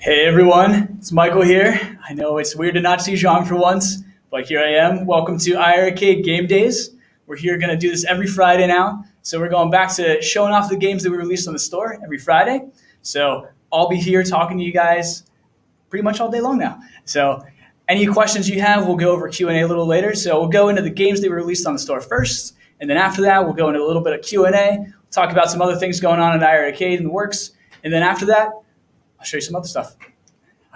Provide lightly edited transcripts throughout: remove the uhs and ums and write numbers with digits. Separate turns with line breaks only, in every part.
Hey everyone, it's Michael here. I know it's weird to not see Jean for once, but here I am. Welcome to iiRcade Gamedaze. We're here going to do this every Friday now. So we're going back to showing off the games that we release on the store every Friday. So I'll be here talking to you guys pretty much all day long now. So any questions you have, we'll go over Q&A a little later. So we'll go into the games that we released on the store first, and then after that, we'll go into a little bit of Q&A. We'll talk about some other things going on in iiRcade in the works, and then after that, I'll show you some other stuff.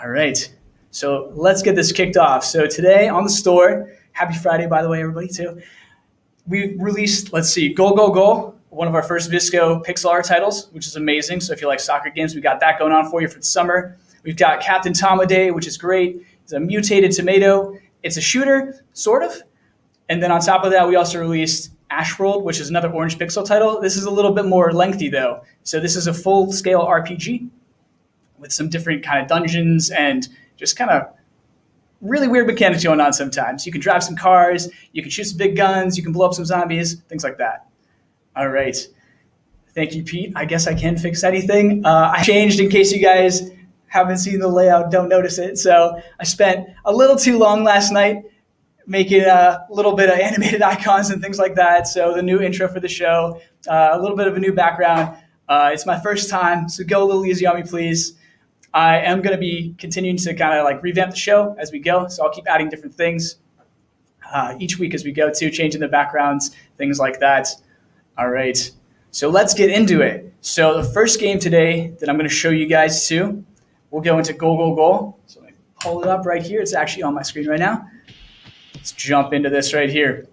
All right, so let's get this kicked off. So today on the store, happy Friday, by the way, everybody, too. We released, let's see, Goal, Goal, Goal, one of our first Visco pixel art titles, which is amazing. So if you like soccer games, we got that going on for you for the summer. We've got Captain Tomoday, which is great. It's a mutated tomato. It's a shooter, sort of. And then on top of that, we also released Ashworld, which is another orange pixel title. This is a little bit more lengthy, though. So this is a full-scale RPG with some different kind of dungeons and just kind of really weird mechanics going on sometimes. You can drive some cars, you can shoot some big guns, you can blow up some zombies, things like that. All right. Thank you, Pete. I guess I can fix anything. I changed in case you guys haven't seen the layout, don't notice it. So I spent a little too long last night making a little bit of animated icons and things like that. So the new intro for the show, a little bit of a new background. It's my first time, so go a little easy on me, please. I am going to be continuing to kind of like revamp the show as we go, so I'll keep adding different things each week as we go too, changing the backgrounds, things like that. All right, so let's get into it. So the first game today that I'm going to show you guys too, we'll go into Goal, Goal, Goal. So let me pull it up right here. It's actually on my screen right now. Let's jump into this right here.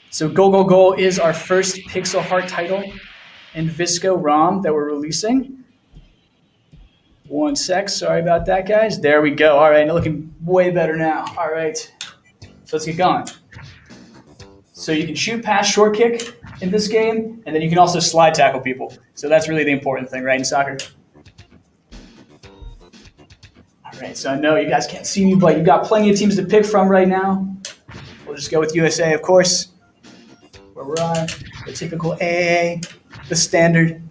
So Goal, Goal, Goal is our first pixel art title in Visco ROM that we're releasing. One sec, sorry about that, guys. There we go. All right, looking way better now. All right, so let's get going. So you can shoot, pass, short kick in this game, and then you can also slide tackle people. So that's really the important thing, right, in soccer. All right, so I know you guys can't see me, but you've got plenty of teams to pick from right now. We'll just go with USA, of course, where we're on the typical AA, the standard.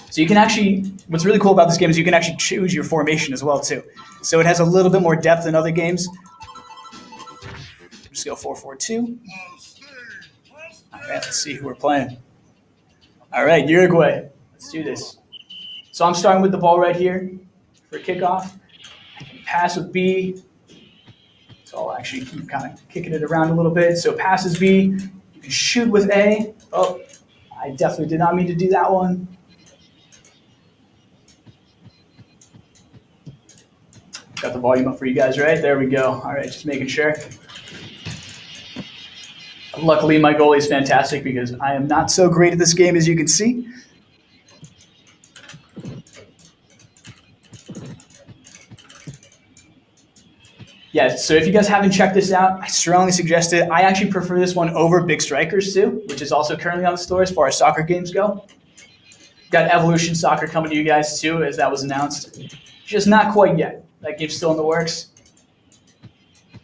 So you can actually, what's really cool about this game is you can actually choose your formation as well too. So it has a little bit more depth than other games. Just go 4-4-2. All right, let's see who we're playing. All right, Uruguay. Let's do this. So I'm starting with the ball right here for kickoff. I can pass with B. So I'll actually keep kind of kicking it around a little bit. So pass is B. You can shoot with A. Oh, I definitely did not mean to do that one. Got the volume up for you guys, right? There we go. All right, just making sure. Luckily, my goalie is fantastic because I am not so great at this game, as you can see. Yeah, so if you guys haven't checked this out, I strongly suggest it. I actually prefer this one over Big Strikers too, which is also currently on the store as far as soccer games go. Got Evolution Soccer coming to you guys too, as that was announced. Just not quite yet. That game's still in the works.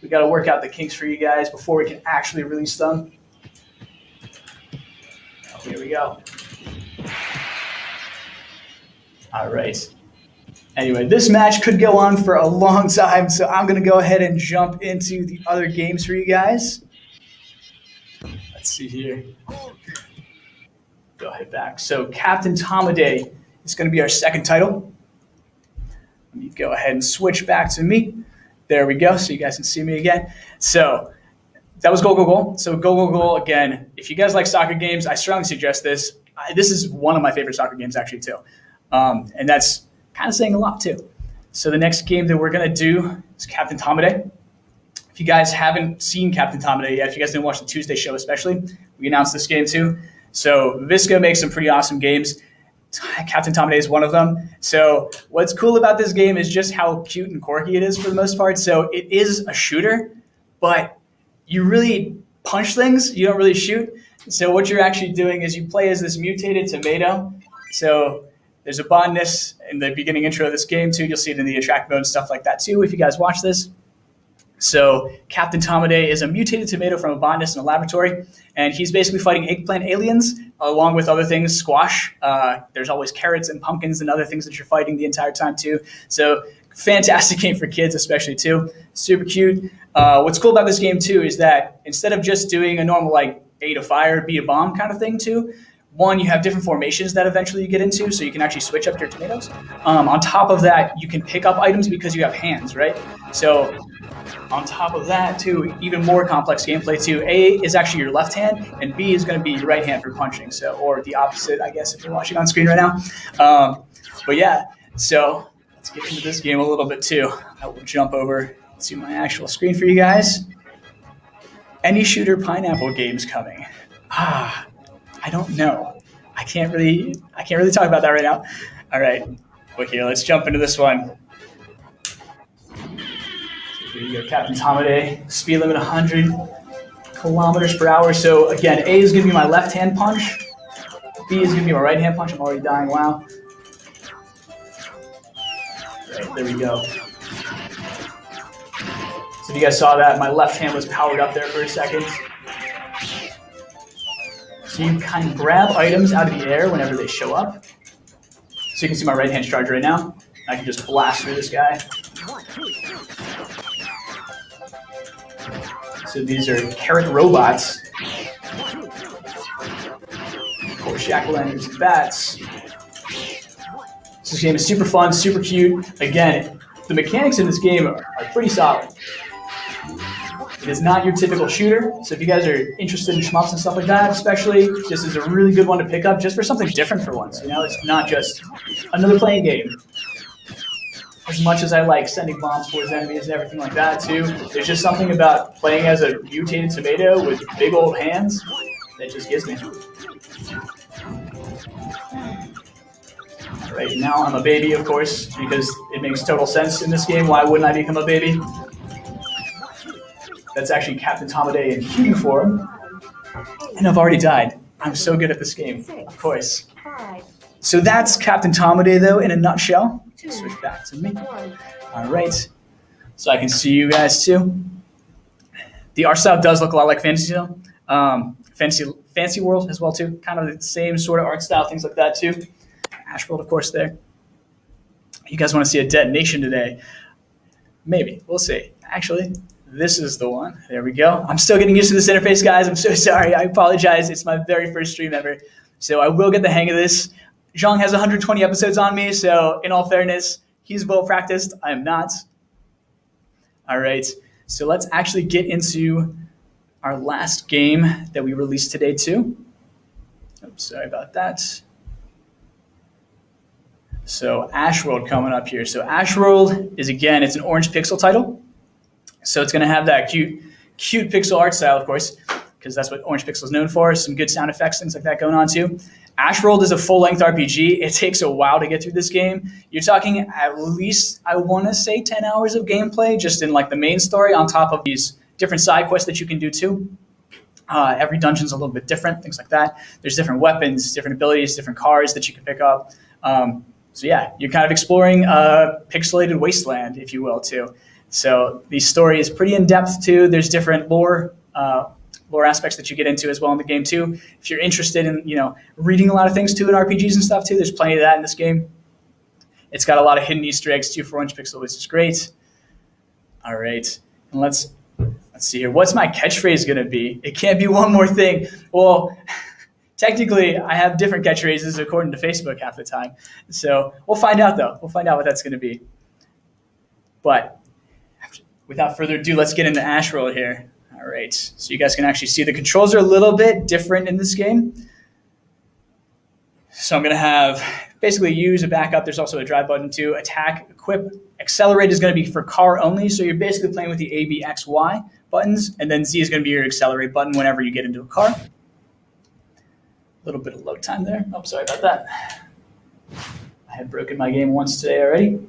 We got to work out the kinks for you guys before we can actually release them. Oh, here we go. All right. Anyway, this match could go on for a long time, so I'm going to go ahead and jump into the other games for you guys. Let's see here. Go ahead back. So Captain Tomoday is going to be our second title. Let me go ahead and switch back to me. There we go, so you guys can see me again. So that was Goal, Goal, Goal. So Goal, Goal, Goal, again, if you guys like soccer games, I strongly suggest this. This is one of my favorite soccer games, actually, too. And that's kind of saying a lot, too. So the next game that we're going to do is Captain Tomoday. If you guys haven't seen Captain Tomoday yet, if you guys didn't watch the Tuesday show especially, we announced this game, too. So Visco makes some pretty awesome games. Captain Tomoday is one of them. So what's cool about this game is just how cute and quirky it is for the most part. So it is a shooter, but you really punch things. You don't really shoot. So what you're actually doing is you play as this mutated tomato. So there's a botanist in the beginning intro of this game too. You'll see it in the attract mode and stuff like that too if you guys watch this. So Captain Tomoday is a mutated tomato from a botanist in a laboratory, and he's basically fighting eggplant aliens along with other things, squash. There's always carrots and pumpkins and other things that you're fighting the entire time too. So fantastic game for kids, especially too. Super cute. What's cool about this game too is that instead of just doing a normal like A to fire, B to bomb kind of thing too, one, you have different formations that eventually you get into, so you can actually switch up your tomatoes. On top of that, you can pick up items because you have hands, right? So on top of that, too, even more complex gameplay, too. A is actually your left hand, and B is going to be your right hand for punching. So, or the opposite, I guess, if you're watching on screen right now. But yeah, so let's get into this game a little bit, too. I will jump over to my actual screen for you guys. Any shooter pineapple games coming? I don't know. I can't really talk about that right now. All right, well here, let's jump into this one. Here you go, Captain Tomoday. Speed limit 100 kilometers per hour. So again, A is going to be my left-hand punch. B is going to be my right-hand punch. I'm already dying. Wow. Right, there we go. So if you guys saw that, my left hand was powered up there for a second. So you kind of grab items out of the air whenever they show up. So you can see my right-hand charge right now. I can just blast through this guy. So these are carrot robots. Of course, jack-o'-lanterns and bats. So this game is super fun, super cute. Again, the mechanics in this game are pretty solid. It is not your typical shooter, so if you guys are interested in shmups and stuff like that, especially, this is a really good one to pick up just for something different for once. You know, it's not just another playing game. As much as I like sending bombs towards enemies and everything like that too, there's just something about playing as a mutated tomato with big old hands that just gets me. All right, now I'm a baby, of course, because it makes total sense in this game. Why wouldn't I become a baby? That's actually Captain Tomoday in human form. And I've already died. I'm so good at this game, of course. So that's Captain Tomoday, though, in a nutshell. Switch back to me. All right. So I can see you guys, too. The art style does look a lot like Fantasy World as well, too. Kind of the same sort of art style, things like that, too. Ash World, of course, there. You guys want to see a detonation today? Maybe. We'll see. Actually, this is the one. There we go. I'm still getting used to this interface, guys. I'm so sorry. I apologize. It's my very first stream ever. So I will get the hang of this. Zhang has 120 episodes on me, so in all fairness, he's well practiced. I am not. All right. So let's actually get into our last game that we released today, too. Oops, sorry about that. So Ash World coming up here. So Ash World is, again, it's an orange pixel title. So it's going to have that cute pixel art style, of course, because that's what Orange Pixel is known for. Some good sound effects, things like that going on too. Ash World is a full-length RPG. It takes a while to get through this game. You're talking at least, I want to say, 10 hours of gameplay just in like the main story on top of these different side quests that you can do too. Every dungeon's a little bit different, things like that. There's different weapons, different abilities, different cars that you can pick up. So yeah, you're kind of exploring a pixelated wasteland, if you will, too. So the story is pretty in-depth, too. There's different lore aspects that you get into as well in the game, too. If you're interested in, reading a lot of things, too, in RPGs and stuff, too, there's plenty of that in this game. It's got a lot of hidden Easter eggs, too, for Orange Pixel, which is great. All right. And let's see here. What's my catchphrase going to be? It can't be one more thing. Well, technically, I have different catchphrases according to Facebook half the time. So we'll find out, though. We'll find out what that's going to be. But without further ado, let's get into Ash World here. All right, so you guys can actually see the controls are a little bit different in this game. So I'm going to have basically use a backup. There's also a drive button too. Attack, equip, accelerate is going to be for car only. So you're basically playing with the A, B, X, Y buttons. And then Z is going to be your accelerate button whenever you get into a car. A little bit of load time there. Oh, sorry about that. I had broken my game once today already.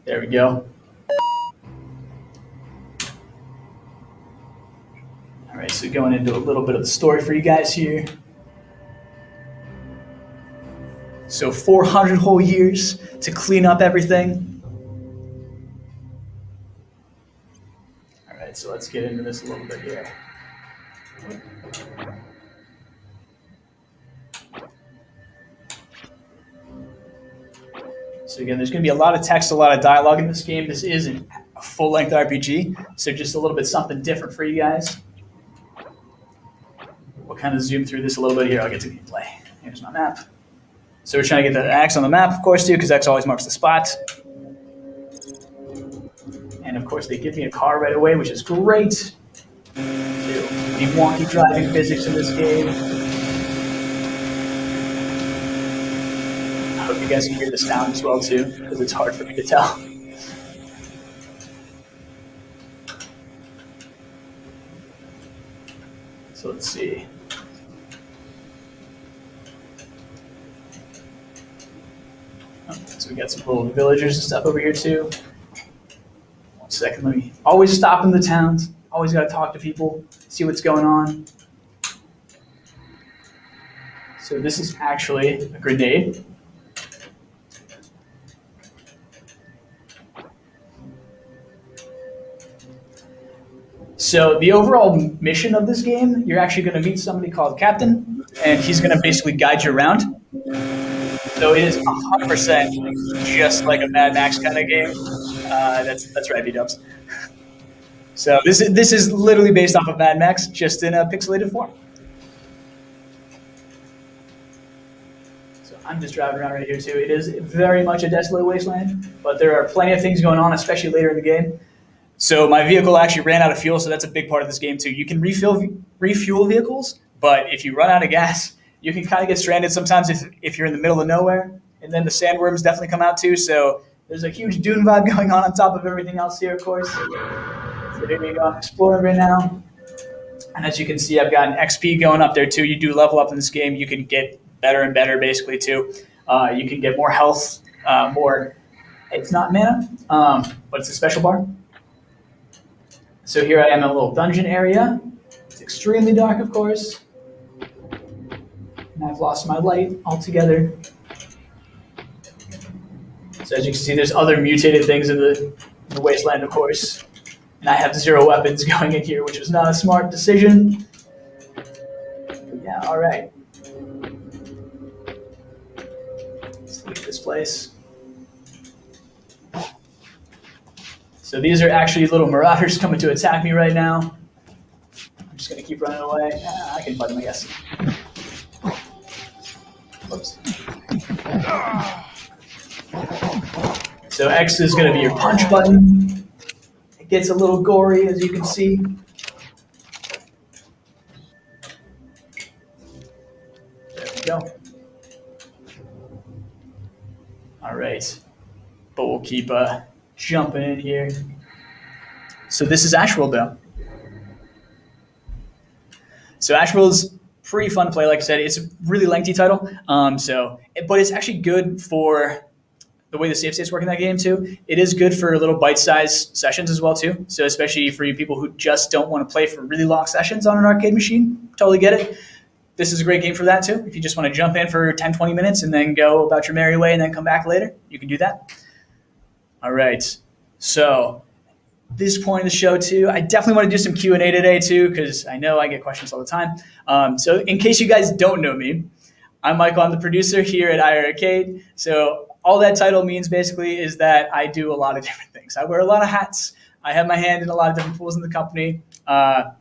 There we go. All right, so going into a little bit of the story for you guys here. So 400 whole years to clean up everything. All right, so let's get into this a little bit here. So again, there's going to be a lot of text, a lot of dialogue in this game. This is a full-length RPG, so just a little bit something different for you guys. We'll kind of zoom through this a little bit here. I'll get to gameplay. Here's my map. So we're trying to get the X on the map, of course, too, because X always marks the spot. And of course, they give me a car right away, which is great. The wonky driving physics in this game. I hope you guys can hear the sound as well, too, because it's hard for me to tell. So let's see. So we got some little villagers and stuff over here too. 1 second, let me always stop in the towns. Always got to talk to people, see what's going on. So this is actually a grenade. So the overall mission of this game, you're actually going to meet somebody called Captain, and he's going to basically guide you around. So it is 100% just like a Mad Max kind of game. That's right, B-dubs. So this is literally based off of Mad Max, just in a pixelated form. So I'm just driving around right here too. It is very much a desolate wasteland, but there are plenty of things going on, especially later in the game. So my vehicle actually ran out of fuel, so that's a big part of this game too. You can refuel vehicles, but if you run out of gas, you can kind of get stranded sometimes if you're in the middle of nowhere. And then the sandworms definitely come out too. So there's a huge Dune vibe going on top of everything else here, of course. So here we go. I'm exploring right now. And as you can see, I've got an XP going up there too. You do level up in this game. You can get better and better basically too. You can get more health, more, it's not mana, but it's a special bar. So here I am in a little dungeon area. It's extremely dark, of course. And I've lost my light altogether. So as you can see, there's other mutated things in the wasteland, of course. And I have 0 weapons going in here, which was not a smart decision. But yeah, all right. Let's leave this place. So these are actually little marauders coming to attack me right now. I'm just going to keep running away. I can fight them, I guess. Whoops. So X is going to be your punch button. It gets a little gory, as you can see. There we go. All right. But we'll keep jumping in here. So this is Ashworld, though. So Ashworld's pretty fun to play. Like I said, it's a really lengthy title. But it's actually good for the way the save states work in that game too. It is good for little bite-sized sessions as well too. So especially for you people who just don't want to play for really long sessions on an arcade machine, totally get it. This is a great game for that too. If you just want to jump in for 10, 20 minutes and then go about your merry way and then come back later, you can do that. All right. So this point of the show too, I definitely want to do some Q&A today too, because I know I get questions all the time. So in case you guys don't know me, I'm Michael. I'm the producer here at iiRcade. So all that title means basically is that I do a lot of different things. I wear a lot of hats. I have my hand in a lot of different pools in the company. I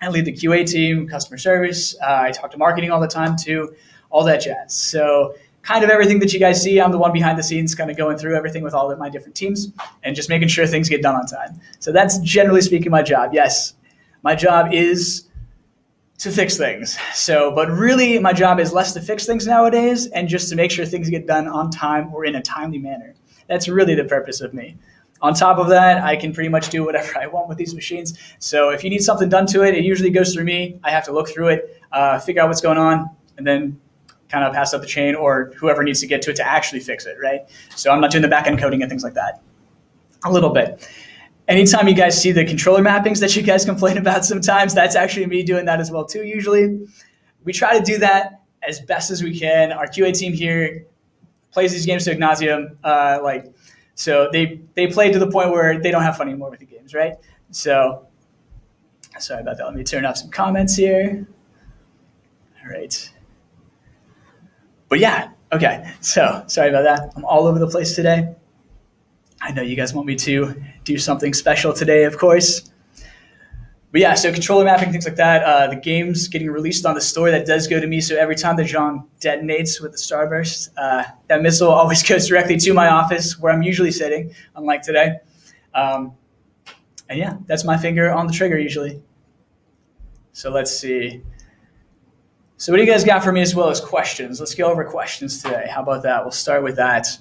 lead the QA team, customer service. I talk to marketing all the time too, all that jazz. So kind of everything that you guys see, I'm the one behind the scenes kind of going through everything with all of my different teams and just making sure things get done on time. So that's generally speaking my job. Yes, my job is to fix things. But really my job is less to fix things nowadays and just to make sure things get done on time or in a timely manner. That's really the purpose of me. On top of that, I can pretty much do whatever I want with these machines. So if you need something done to it, it usually goes through me. I have to look through it, figure out what's going on, and then kind of pass up the chain or whoever needs to get to it to actually fix it, right? So I'm not doing the back-end coding and things like that. A little bit. Anytime you guys see the controller mappings that you guys complain about sometimes, that's actually me doing that as well too, usually. We try to do that as best as we can. Our QA team here plays these games to ad nauseum. So they play to the point where they don't have fun anymore with the games, right? So sorry about that. Let me turn off some comments here. All right. But yeah, Okay, so sorry about that. I'm all over the place today. I know you guys want me to do something special today, of course. But yeah, so controller mapping, things like that. The game's getting released on the store. That does go to me. So every time the Zhong detonates with the starburst, that missile always goes directly to my office where I'm usually sitting, unlike today. And yeah, that's my finger on the trigger usually. So let's see. So what do you guys got for me as well as questions? Let's go over questions today. How about that? We'll start with that.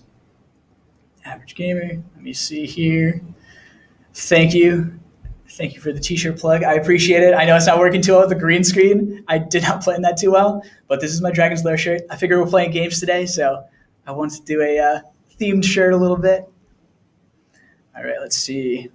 Average gamer. Let me see here. Thank you. Thank you for the t-shirt plug. I appreciate it. I know it's not working too well with the green screen. I did not plan that too well, but this is my Dragon's Lair shirt. I figure we're playing games today, so I wanted to do a themed shirt a little bit. All right, let's see.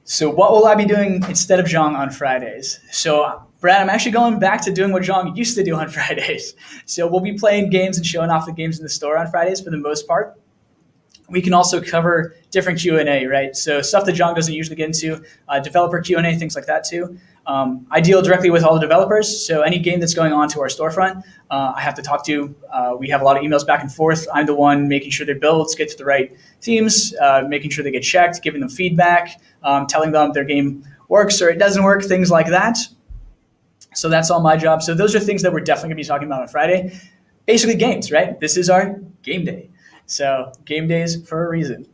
So what will I be doing instead of Zhong on Fridays? So Brad, I'm actually going back to doing what Zhong used to do on Fridays. So we'll be playing games and showing off the games in the store on Fridays for the most part. We can also cover different Q&A, right? So stuff that Zhong doesn't usually get into, developer Q&A, things like that too. I deal directly with all the developers, so any game that's going on to our storefront, I have to talk to. We have a lot of emails back and forth. I'm the one making sure their builds get to the right teams, making sure they get checked, giving them feedback, telling them their game works or it doesn't work, things like that. So that's all my job. So those are things that we're definitely going to be talking about on Friday. Basically games, right? This is our game day. So Gamedaze for a reason.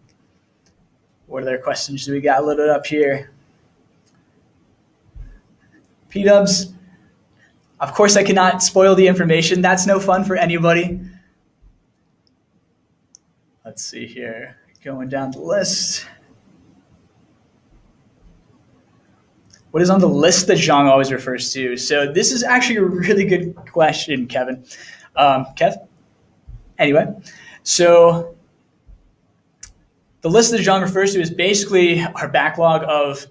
What other questions do we got loaded up here? P-dubs. Of course, I cannot spoil the information. That's no fun for anybody. Let's see here. Going down the list. What is on the list that Zhong always refers to? So this is actually a really good question, Kevin. Kev? Anyway, so the list that Zhong refers to is basically our backlog of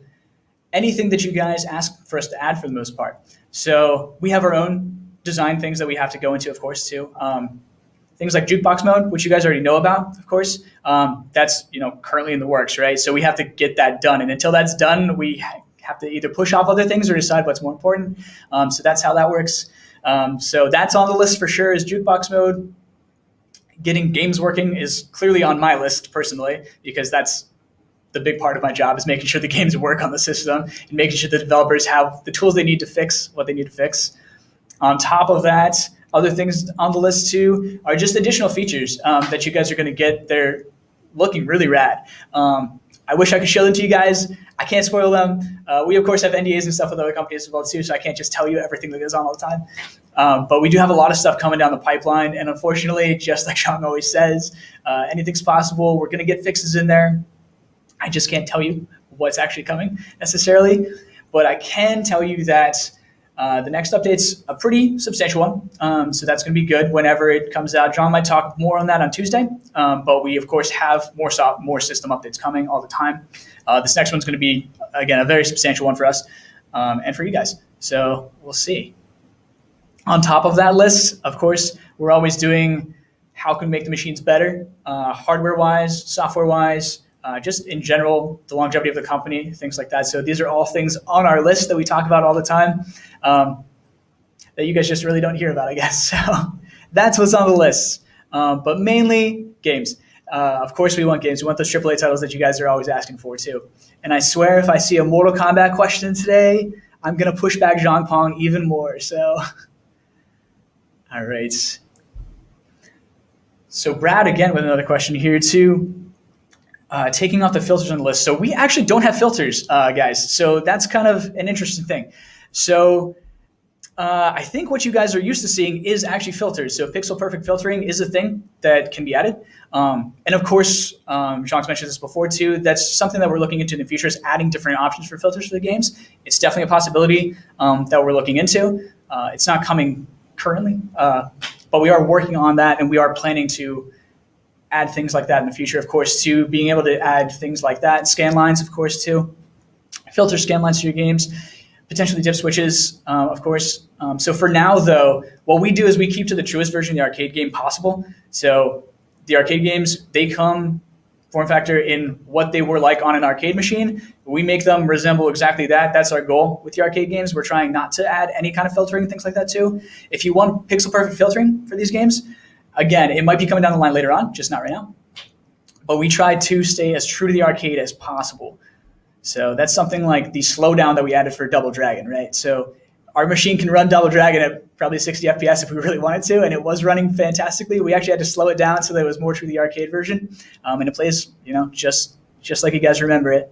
anything that you guys ask for us to add for the most part. So we have our own design things that we have to go into, of course, too. Things like jukebox mode, which you guys already know about, of course. That's currently in the works, right? So we have to get that done. And until that's done, we have to either push off other things or decide what's more important. So that's how that works. So that's on the list for sure is jukebox mode. Getting games working is clearly on my list personally, because that's the big part of my job is making sure the games work on the system and making sure the developers have the tools they need to fix what they need to fix. On top of that, other things on the list too are just additional features that you guys are going to get. They're looking really rad. I wish I could show them to you guys. I can't spoil them. We, of course, have NDAs and stuff with other companies as well, too, so I can't just tell you everything that goes on all the time. But we do have a lot of stuff coming down the pipeline, and unfortunately, just like Sean always says, anything's possible. We're going to get fixes in there. I just can't tell you what's actually coming necessarily, but I can tell you that the next update's a pretty substantial one, so that's going to be good whenever it comes out. John might talk more on that on Tuesday, but we, of course, have more system updates coming all the time. This next one's going to be, again, a very substantial one for us and for you guys, so we'll see. On top of that list, of course, we're always doing how can we make the machines better, hardware-wise, software-wise, just in general, the longevity of the company, things like that. So these are all things on our list that we talk about all the time that you guys just really don't hear about, I guess. So that's what's on the list. But mainly games. Of course, we want games. We want those AAA titles that you guys are always asking for, too. And I swear if I see a Mortal Kombat question today, I'm going to push back Zhang Pong even more. So, all right. So Brad, again, with another question here, too. Taking off the filters on the list. So we actually don't have filters, guys. So that's kind of an interesting thing. So I think what you guys are used to seeing is actually filters. So pixel perfect filtering is a thing that can be added. And of course, Jean's mentioned this before too. That's something that we're looking into in the future is adding different options for filters for the games. It's definitely a possibility that we're looking into. It's not coming currently, but we are working on that, and we are planning to add things like that in the future, of course, to being able to add things like that. Scan lines, of course, too. Filter scan lines to your games. Potentially dip switches, of course. So for now, though, what we do is we keep to the truest version of the arcade game possible. So the arcade games, they come form factor in what they were like on an arcade machine. We make them resemble exactly that. That's our goal with the arcade games. We're trying not to add any kind of filtering and things like that too. If you want pixel perfect filtering for these games, again, it might be coming down the line later on, just not right now. But we try to stay as true to the arcade as possible. So that's something like the slowdown that we added for Double Dragon, right? So our machine can run Double Dragon at probably 60 FPS if we really wanted to, and it was running fantastically. We actually had to slow it down so that it was more true to the arcade version, and it plays, just like you guys remember it.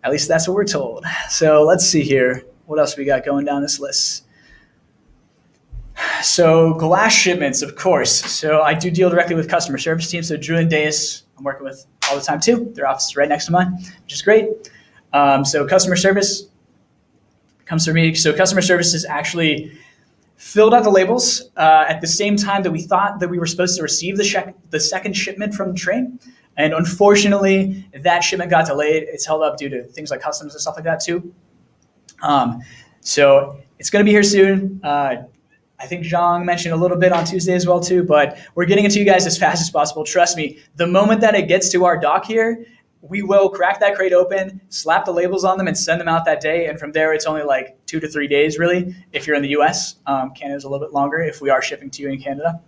At least that's what we're told. So let's see here. What else we got going down this list? So glass shipments, of course. So I do deal directly with customer service teams. So Drew and Deus, I'm working with all the time too. Their office is right next to mine, which is great. So customer service comes from me. So customer services actually filled out the labels at the same time that we thought that we were supposed to receive the second shipment from the train. And unfortunately, that shipment got delayed. It's held up due to things like customs and stuff like that too. So it's going to be here soon. I think Zhang mentioned a little bit on Tuesday as well too, but we're getting it to you guys as fast as possible. Trust me, the moment that it gets to our dock here, we will crack that crate open, slap the labels on them, and send them out that day. And from there, it's only like 2 to 3 days, really, if you're in the U.S. Canada's a little bit longer if we are shipping to you in Canada.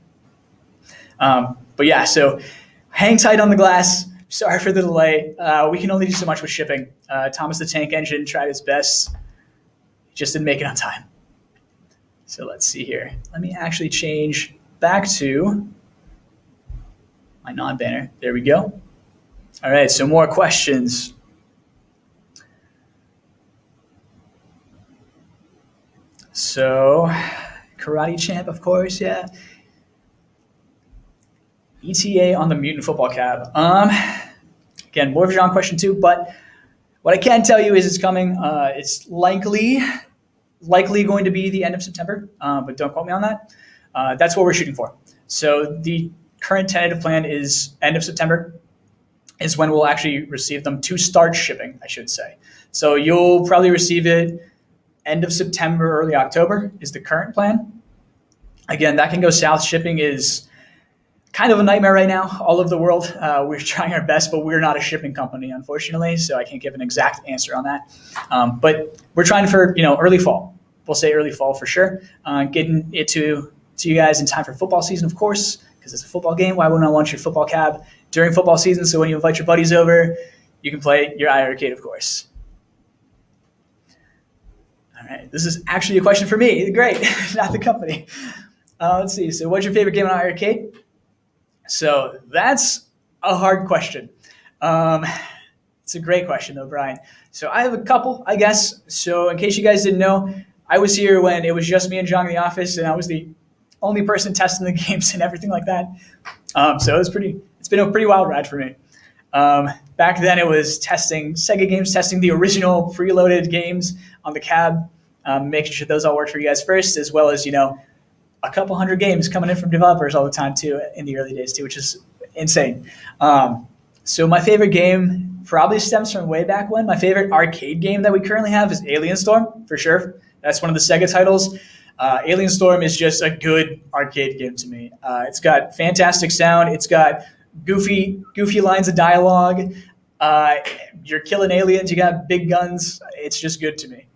But yeah, so hang tight on the glass. Sorry for the delay. We can only do so much with shipping. Thomas the Tank Engine tried his best. Just didn't make it on time. So let's see here. Let me actually change back to my non-banner. There we go. All right, so more questions. So, Karate Champ, of course, yeah. ETA on the Mutant Football Cab. Again, more of a Jean question too, but what I can tell you is it's coming. It's likely going to be the end of September, but don't quote me on that. That's what we're shooting for. So the current tentative plan is end of September is when we'll actually receive them to start shipping, I should say. So you'll probably receive it end of September, early October is the current plan. Again, that can go south. Shipping is kind of a nightmare right now, all over the world. We're trying our best, but we're not a shipping company, unfortunately, so I can't give an exact answer on that. But we're trying for early fall. We'll say early fall for sure. Getting it to you guys in time for football season, of course, because it's a football game. Why wouldn't I want your football cab during football season? So when you invite your buddies over, you can play your iiRcade, of course. All right, this is actually a question for me. Great, not the company. Let's see. So what's your favorite game on iiRcade? So that's a hard question. It's a great question, though, Brian. So I have a couple, I guess. So in case you guys didn't know, I was here when it was just me and John in the office, and I was the only person testing the games and everything like that. So it's been a pretty wild ride for me. Back then, it was testing Sega games, testing the original preloaded games on the cab, making sure those all work for you guys first, as well as a couple hundred games coming in from developers all the time too in the early days too, which is insane. So my favorite game probably stems from way back when. My favorite arcade game that we currently have is Alien Storm, for sure. That's one of the Sega titles. Alien Storm is just a good arcade game to me. It's got fantastic sound. It's got goofy lines of dialogue. You're killing aliens. You got big guns. It's just good to me.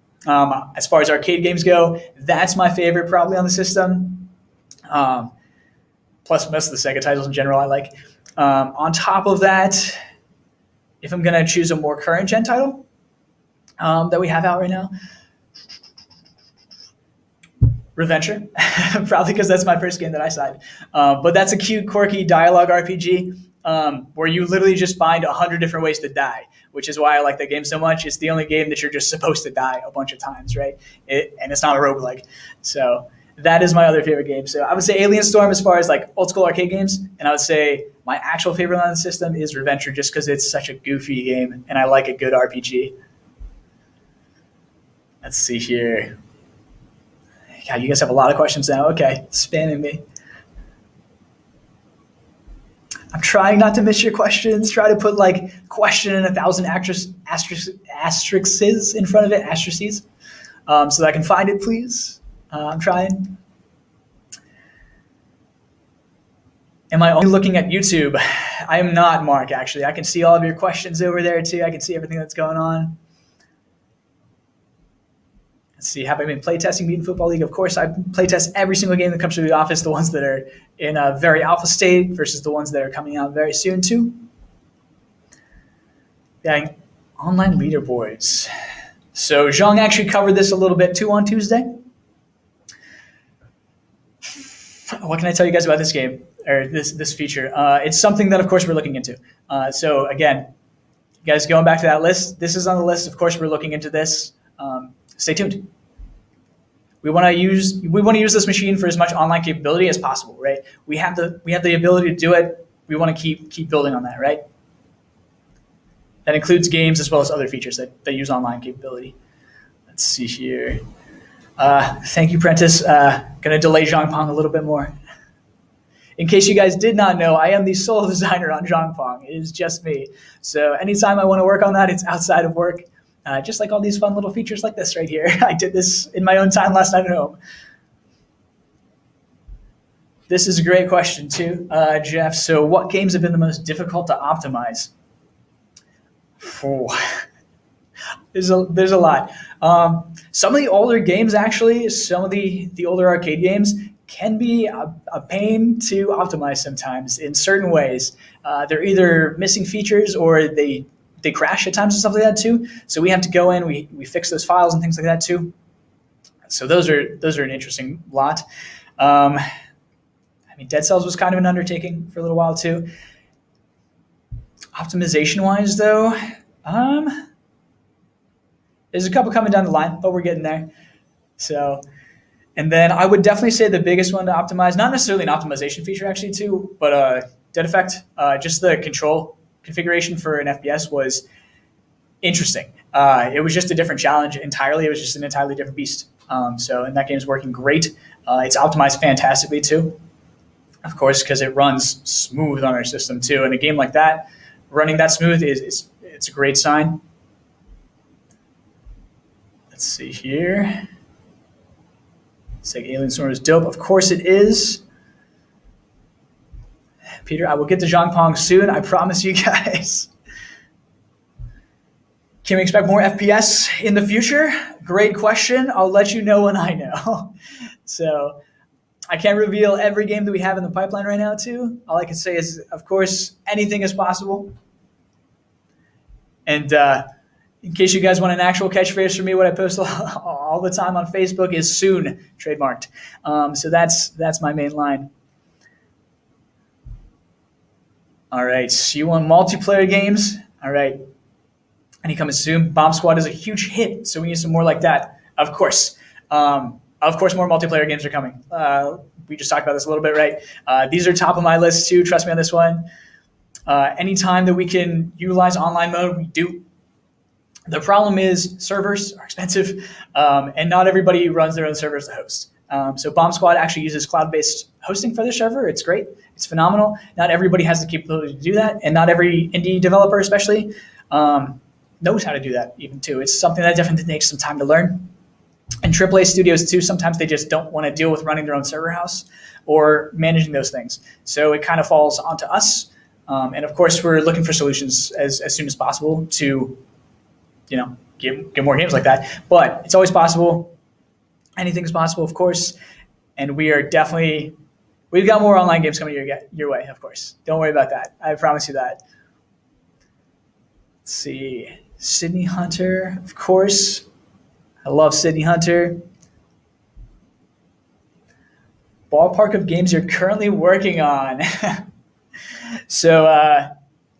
As far as arcade games go, that's my favorite probably on the system. Plus most of the Sega titles in general I like. On top of that, if I'm going to choose a more current gen title that we have out right now, Reventure, probably because that's my first game that I signed. But that's a cute, quirky dialogue RPG where you literally just find 100 different ways to die, which is why I like that game so much. It's the only game that you're just supposed to die a bunch of times, right? And it's not a roguelike. So that is my other favorite game. So I would say Alien Storm as far as like old school arcade games, and I would say my actual favorite on the system is Reventure just because it's such a goofy game and I like a good RPG. Let's see here. God, you guys have a lot of questions now. Okay, spamming me. I'm trying not to miss your questions. Try to put like question and 1,000 asterisks in front of it, asterisks, so that I can find it, please. I'm trying. Am I only looking at YouTube? I am not, Mark, actually. I can see all of your questions over there, too. I can see everything that's going on. Let's see, have I been playtesting Mutant Football League? Of course, I playtest every single game that comes through the office, the ones that are in a very alpha state versus the ones that are coming out very soon, too. Yeah, online leaderboards. So Zhang actually covered this a little bit, too, on Tuesday. What can I tell you guys about this game? Or this feature. It's something that, of course, we're looking into. So again, you guys going back to that list, this is on the list. Of course, we're looking into this. Stay tuned. We want to use this machine for as much online capability as possible, right? We have the ability to do it. We want to keep building on that, right? That includes games as well as other features that use online capability. Let's see here. Thank you, Prentice. Going to delay Zhangpong a little bit more. In case you guys did not know, I am the sole designer on Zhangpong. It is just me. So anytime I want to work on that, it's outside of work. Just like all these fun little features like this right here. I did this in my own time last night at home. This is a great question too, Jeff. So what games have been the most difficult to optimize? There's a lot. Some of the older games, actually, some of the older arcade games can be a pain to optimize sometimes in certain ways. They're either missing features or they crash at times and stuff like that too. So we have to go in, we fix those files and things like that too. So those are an interesting lot. I mean, Dead Cells was kind of an undertaking for a little while too. Optimization-wise, though, there's a couple coming down the line, but we're getting there. So, and then I would definitely say the biggest one to optimize, not necessarily an optimization feature actually too, but Dead Effect, just the control configuration for an FPS was interesting. It was just a different challenge entirely. It was just an entirely different beast. And that game's working great. It's optimized fantastically too, of course, because it runs smooth on our system too. And a game like that, running that smooth it's a great sign. Let's see here. Sega Alien Storm is dope. Of course it is. Peter, I will get to Zhangpong soon. I promise you guys. Can we expect more FPS in the future? Great question. I'll let you know when I know. So I can't reveal every game that we have in the pipeline right now too. All I can say is, of course, anything is possible. And in case you guys want an actual catchphrase from me, what I post all the time on Facebook is soon, trademarked. So that's my main line. All right, you want multiplayer games? All right, any coming soon? Bomb Squad is a huge hit, so we need some more like that. Of course, more multiplayer games are coming. We just talked about this a little bit, right? These are top of my list too. Trust me on this one. Anytime that we can utilize online mode, we do. The problem is servers are expensive, and not everybody runs their own servers to host. So Bomb Squad actually uses cloud-based hosting for their server. It's great. It's phenomenal. Not everybody has the capability to do that, and not every indie developer especially knows how to do that even too. It's something that definitely takes some time to learn. And AAA studios too, sometimes they just don't want to deal with running their own server house or managing those things. So it kind of falls onto us. And of course, we're looking for solutions as soon as possible to get more games like that. But it's always possible. Anything's possible, of course. And we've got more online games coming your way, of course. Don't worry about that. I promise you that. Let's see. Sydney Hunter, of course. I love Sydney Hunter. Ballpark of games you're currently working on. So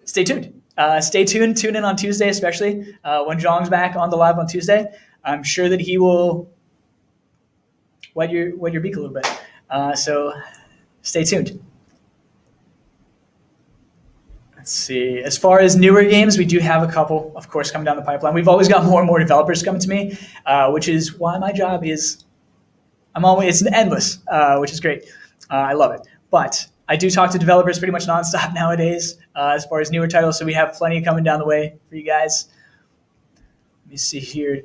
stay tuned. Tune in on Tuesday, especially when Zhang's back on the live on Tuesday. I'm sure that he will wet your beak a little bit. So stay tuned. Let's see. As far as newer games, we do have a couple, of course, coming down the pipeline. We've always got more and more developers coming to me, which is why my job is it's endless, which is great. I love it. But I do talk to developers pretty much nonstop nowadays as far as newer titles, so we have plenty coming down the way for you guys. Let me see here.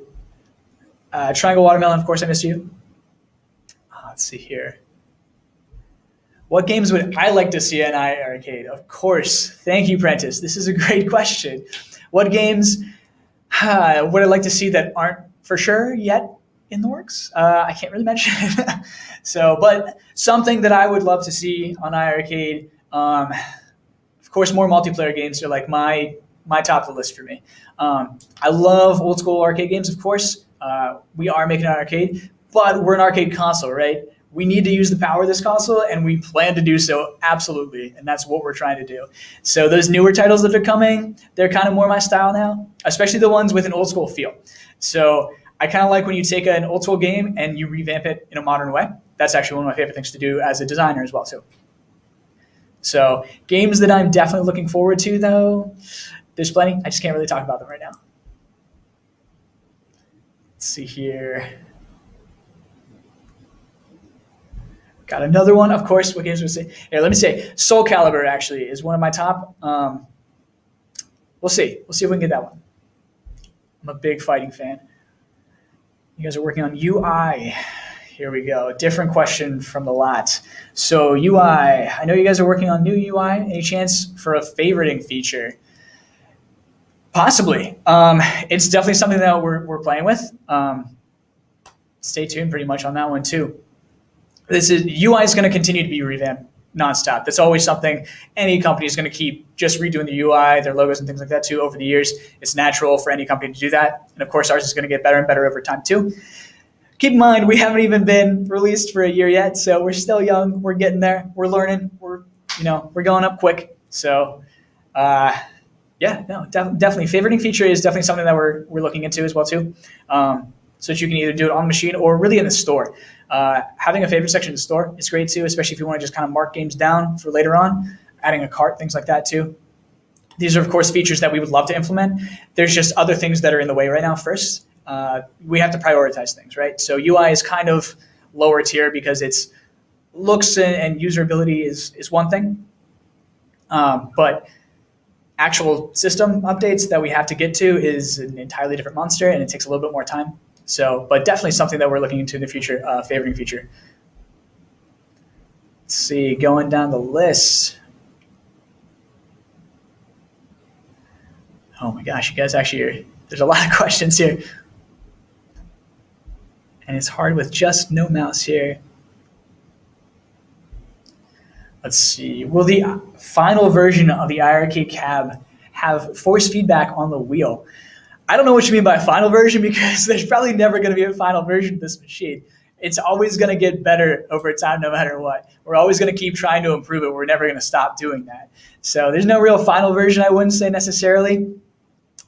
Triangle Watermelon, of course, I missed you. Let's see here. What games would I like to see in iArcade? Of course. Thank you, Prentice. This is a great question. What games would I like to see that aren't for sure yet in the works? I can't really mention it. But something that I would love to see on iArcade, of course, more multiplayer games are like my top of the list for me. I love old school arcade games, of course. We are making an arcade, but we're an arcade console, right? We need to use the power of this console, and we plan to do so absolutely, and that's what we're trying to do. So those newer titles that are coming, they're kind of more my style now, especially the ones with an old school feel. So I kind of like when you take an old school game and you revamp it in a modern way. That's actually one of my favorite things to do as a designer as well, too. So games that I'm definitely looking forward to, though, there's plenty. I just can't really talk about them right now. Let's see here. Got another one, of course. What games would I say? Here, let me say Soul Calibur actually is one of my top. We'll see. We'll see if we can get that one. I'm a big fighting fan. You guys are working on UI. Here we go. Different question from the lot. So UI, I know you guys are working on new UI. Any chance for a favoriting feature? Possibly. It's definitely something that we're playing with. Stay tuned pretty much on that one too. UI is going to continue to be revamped nonstop. That's always something any company is going to keep just redoing the UI, their logos and things like that too over the years. It's natural for any company to do that. And of course, ours is going to get better and better over time too. Keep in mind, we haven't even been released for a year yet, so we're still young. We're getting there. We're learning. We're going up quick. So, definitely. Favoriting feature is definitely something that we're looking into as well too. So that you can either do it on the machine or really in the store. Having a favorite section in the store is great too, especially if you want to just kind of mark games down for later on, adding a cart, things like that too. These are, of course, features that we would love to implement. There's just other things that are in the way right now first. We have to prioritize things, right? So UI is kind of lower tier because its looks and usability is one thing. But actual system updates that we have to get to is an entirely different monster, and it takes a little bit more time. So, but definitely something that we're looking into in the future, favoriting feature. Let's see, going down the list. Oh my gosh, you guys there's a lot of questions here. And it's hard with just no mouse here. Let's see, will the final version of the iiRcade cab have force feedback on the wheel? I don't know what you mean by final version because there's probably never going to be a final version of this machine. It's always going to get better over time no matter what. We're always going to keep trying to improve it. We're never going to stop doing that. So there's no real final version, I wouldn't say necessarily.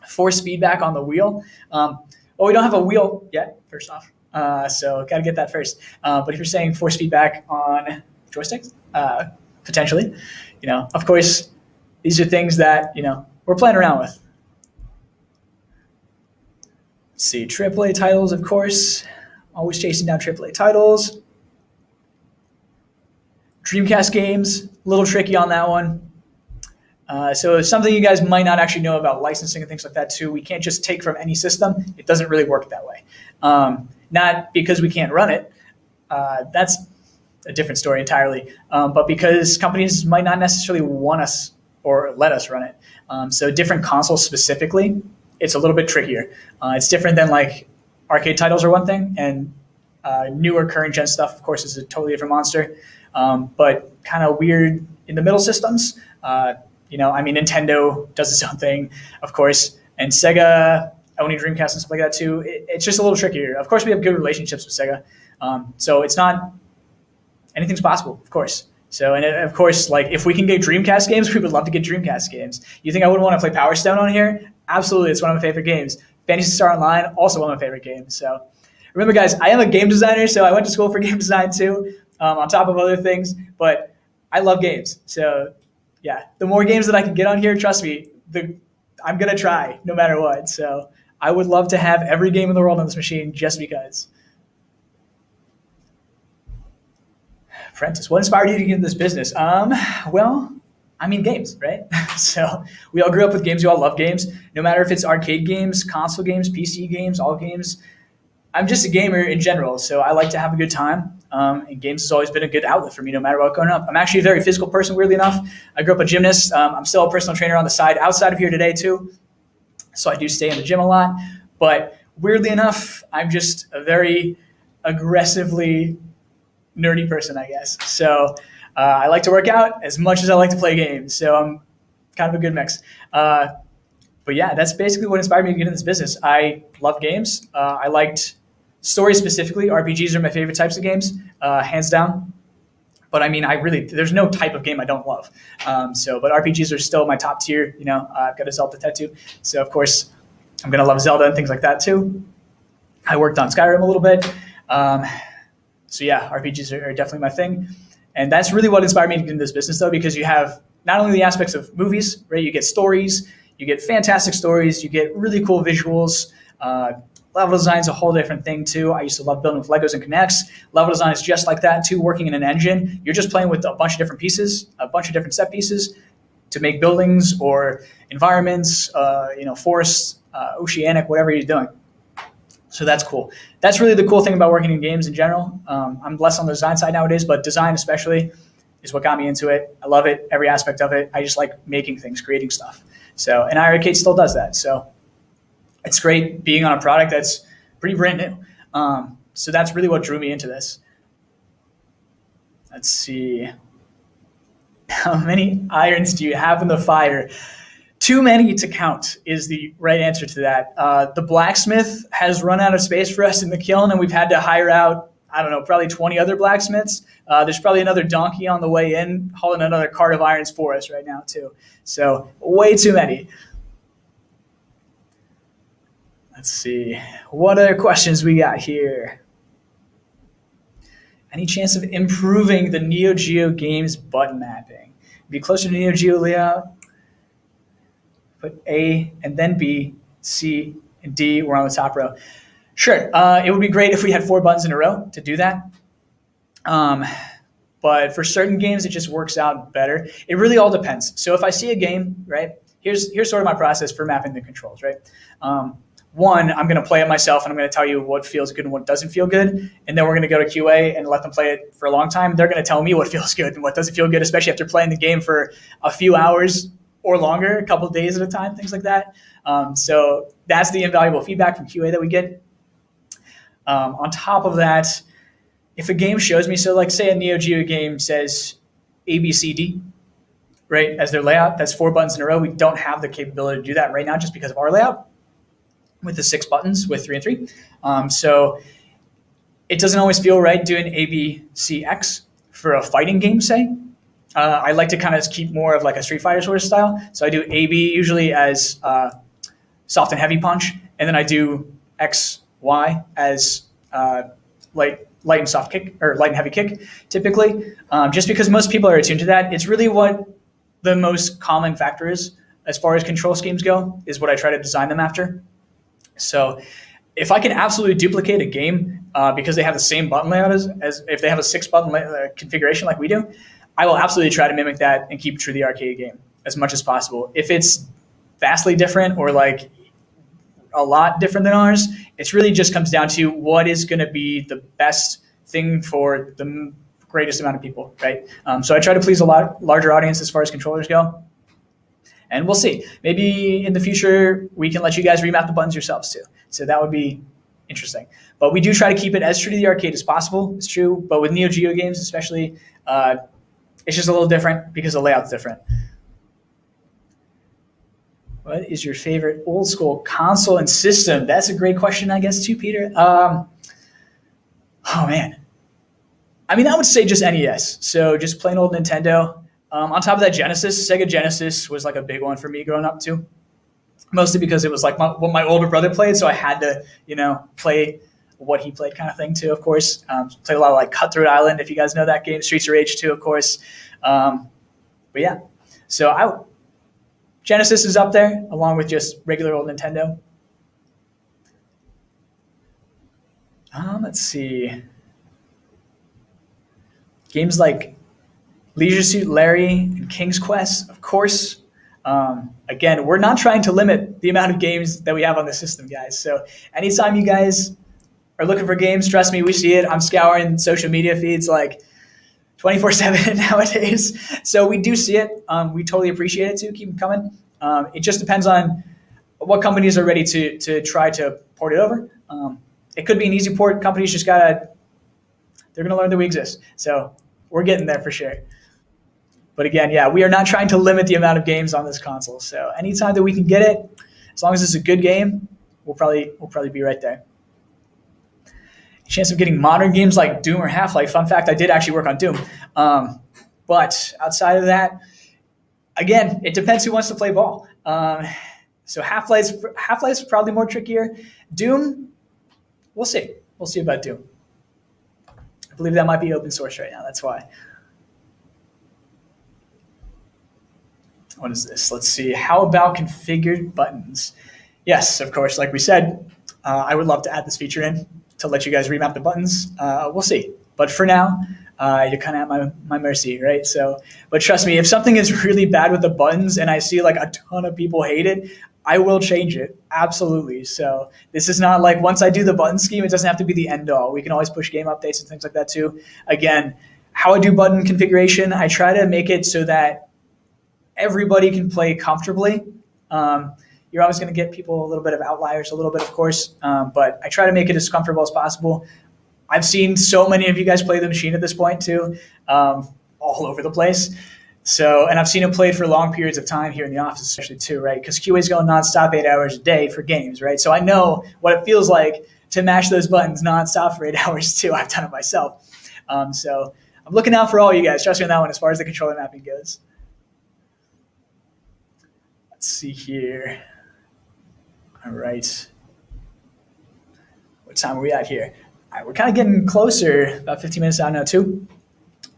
Force feedback on the wheel. We don't have a wheel yet, first off. So got to get that first. But if you're saying force feedback on joysticks, potentially, of course, these are things that, we're playing around with. Let's see, AAA titles, of course. Always chasing down AAA titles. Dreamcast games, a little tricky on that one. So something you guys might not actually know about licensing and things like that too. We can't just take from any system. It doesn't really work that way. Not because we can't run it. That's a different story entirely. But because companies might not necessarily want us or let us run it. So different consoles specifically, it's a little bit trickier. It's different than like arcade titles are one thing, and newer current gen stuff, of course, is a totally different monster. But kind of weird in the middle systems. Nintendo does its own thing, of course, and Sega owning Dreamcast and stuff like that too. It's just a little trickier. Of course, we have good relationships with Sega, so it's not anything's possible, of course. So, and of course, like if we can get Dreamcast games, we would love to get Dreamcast games. You think I wouldn't want to play Power Stone on here? Absolutely, it's one of my favorite games. Phantasy Star Online, also one of my favorite games. So, remember, guys, I am a game designer, so I went to school for game design too, on top of other things. But I love games, so yeah, the more games that I can get on here, trust me, I'm gonna try no matter what. So, I would love to have every game in the world on this machine just because. Prentice, what inspired you to get into this business? Games, right? So we all grew up with games. We all love games. No matter if it's arcade games, console games, PC games, all games. I'm just a gamer in general, so I like to have a good time. And games has always been a good outlet for me, no matter what growing up. I'm actually a very physical person, weirdly enough. I grew up a gymnast. I'm still a personal trainer on the side, outside of here today too. So I do stay in the gym a lot. But weirdly enough, I'm just a very aggressively nerdy person, I guess. So I like to work out as much as I like to play games. So I'm kind of a good mix. But yeah, that's basically what inspired me to get into this business. I love games. I liked stories specifically. RPGs are my favorite types of games, hands down. But I mean, there's no type of game I don't love. But RPGs are still my top tier. I've got a Zelda tattoo. So of course, I'm going to love Zelda and things like that too. I worked on Skyrim a little bit. So yeah, RPGs are definitely my thing. And that's really what inspired me to get into this business though, because you have not only the aspects of movies, right? You get stories, you get fantastic stories, you get really cool visuals. Level design is a whole different thing too. I used to love building with Legos and Kinects. Level design is just like that too, working in an engine. You're just playing with a bunch of different pieces, a bunch of different set pieces to make buildings or environments, forests, oceanic, whatever you're doing. So that's cool. That's really the cool thing about working in games in general. I'm less on the design side nowadays, but design especially is what got me into it. I love it, every aspect of it. I just like making things, creating stuff. So, and iiRcade still does that. So it's great being on a product that's pretty brand new. So that's really what drew me into this. Let's see. How many irons do you have in the fire? Too many to count is the right answer to that. The blacksmith has run out of space for us in the kiln, and we've had to hire out, I don't know, probably 20 other blacksmiths. There's probably another donkey on the way in hauling another cart of irons for us right now, too. So way too many. Let's see. What other questions we got here? Any chance of improving the Neo Geo games button mapping? Be closer to Neo Geo layout. Put A and then B, C, and D were on the top row. Sure, it would be great if we had 4 buttons in a row to do that. But for certain games, it just works out better. It really all depends. So if I see a game, right, here's sort of my process for mapping the controls, right? One, I'm going to play it myself, and I'm going to tell you what feels good and what doesn't feel good. And then we're going to go to QA and let them play it for a long time. They're going to tell me what feels good and what doesn't feel good, especially after playing the game for a few hours or longer, a couple of days at a time, things like that. So that's the invaluable feedback from QA that we get. On top of that, if a game shows me, so like say a Neo Geo game says A, B, C, D, right, as their layout, that's 4 buttons in a row. We don't have the capability to do that right now just because of our layout with the 6 buttons with 3 and 3. So it doesn't always feel right doing A, B, C, X for a fighting game, say. I like to kind of keep more of like a Street Fighter sort of style. So I do A, B usually as soft and heavy punch, and then I do X, Y as light and soft kick, or light and heavy kick, typically. Just because most people are attuned to that. It's really what the most common factor is as far as control schemes go, is what I try to design them after. So if I can absolutely duplicate a game because they have the same button layout as if they have a 6-button configuration like we do, I will absolutely try to mimic that and keep it true to the arcade game as much as possible. If it's vastly different or like a lot different than ours, it really just comes down to what is going to be the best thing for the greatest amount of people, right? So I try to please a lot larger audience as far as controllers go. And we'll see. Maybe in the future, we can let you guys remap the buttons yourselves too. So that would be interesting. But we do try to keep it as true to the arcade as possible. It's true. But with Neo Geo games especially, it's just a little different because the layout's different. What is your favorite old school console and system? That's a great question, I guess, too, Peter. Oh, man. I mean, I would say just NES. So just plain old Nintendo. On top of that, Sega Genesis was like a big one for me growing up too. Mostly because it was like what my older brother played, so I had to, play what he played kind of thing too, of course. Played a lot of like Cutthroat Island, if you guys know that game. Streets of Rage too, of course. But yeah, so Genesis is up there along with just regular old Nintendo. Let's see. Games like Leisure Suit Larry and King's Quest, of course. Again, we're not trying to limit the amount of games that we have on the system, guys. So anytime you guys are looking for games, trust me, we see it. I'm scouring social media feeds like 24/7 nowadays. So we do see it. We totally appreciate it too. Keep them coming. It just depends on what companies are ready to try to port it over. It could be an easy port. Companies just they're going to learn that we exist. So we're getting there for sure. But again, yeah, we are not trying to limit the amount of games on this console. So anytime that we can get it, as long as it's a good game, we'll probably be right there. Chance of getting modern games like Doom or Half-Life. Fun fact, I did actually work on Doom. But outside of that, again, it depends who wants to play ball. So Half-Life's probably more trickier. Doom, we'll see. We'll see about Doom. I believe that might be open source right now. That's why. What is this? Let's see. How about configured buttons? Yes, of course. Like we said, I would love to add this feature in to let you guys remap the buttons. We'll see. But for now, you're kind of at my mercy, right? So, but trust me, if something is really bad with the buttons and I see like a ton of people hate it, I will change it. Absolutely. So this is not like once I do the button scheme, it doesn't have to be the end all. We can always push game updates and things like that too. Again, how I do button configuration, I try to make it so that everybody can play comfortably. You're always going to get people a little bit of outliers, a little bit, of course, but I try to make it as comfortable as possible. I've seen so many of you guys play the machine at this point too, all over the place. So, and I've seen it played for long periods of time here in the office, especially too, right? Because QA's going nonstop 8 hours a day for games, right? So I know what it feels like to mash those buttons nonstop for 8 hours too. I've done it myself. So I'm looking out for all you guys. Trust me on that one as far as the controller mapping goes. Let's see here. All right. What time are we at here? All right, we're kind of getting closer, about 15 minutes out now too.